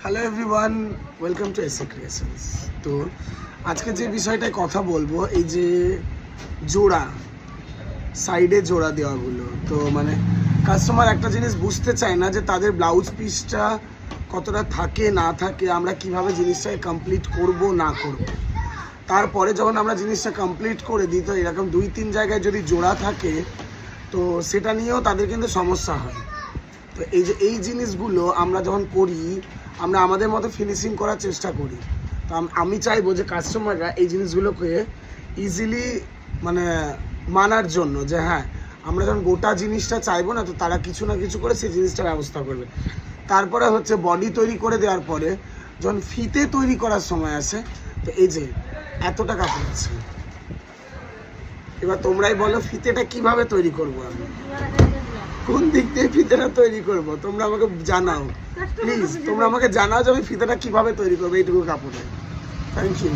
Hello everyone, welcome to SA creations. তো আজকে যে বিষয়টায় কথা বলবো, এই যে জোড়া, সাইডে জোড়া দেওয়াগুলো, তো মানে কাস্টমার একটা জিনিস বুঝতে চায় না যে তাদের ব্লাউজ পিসটা কতটা থাকে না থাকে, আমরা কিভাবে জিনিসটাকে কমপ্লিট করব না করব। তারপরে যখন আমরা জিনিসটা কমপ্লিট করে দিই, তো এরকম 2-3 জায়গায় যদি জোড়া থাকে, তো সেটা নিয়েও তাদের কিন্তু সমস্যা হয়। তো এই জিনিসগুলো আমরা যখন করি, আমরা আমাদের মতো ফিনিশিং করার চেষ্টা করি। তো আমি চাইবো যে কাস্টমাররা এই জিনিসগুলোকে ইজিলি মানে মানার জন্য, যে হ্যাঁ আমরা যখন গোটা জিনিসটা চাইবো না, তো তারা কিছু না কিছু করে সেই জিনিসটার ব্যবস্থা করবে। তারপরে হচ্ছে বডি তৈরি করে দেওয়ার পরে যখন ফিতে তৈরি করার সময় আসে, তো এই যে এতটা কাপড় আছে, এবার তোমরাই বলো ফিতেটা কিভাবে তৈরি করবো, আমি কোন দিক দিয়ে ফিতেটা তৈরি করব, তোমরা আমাকে জানাও প্লিজ। তোমরা আমাকে জানাও যে আমি ফিতেটা কিভাবে তৈরি করবো এইটুকু কাপড়ে। Thank you.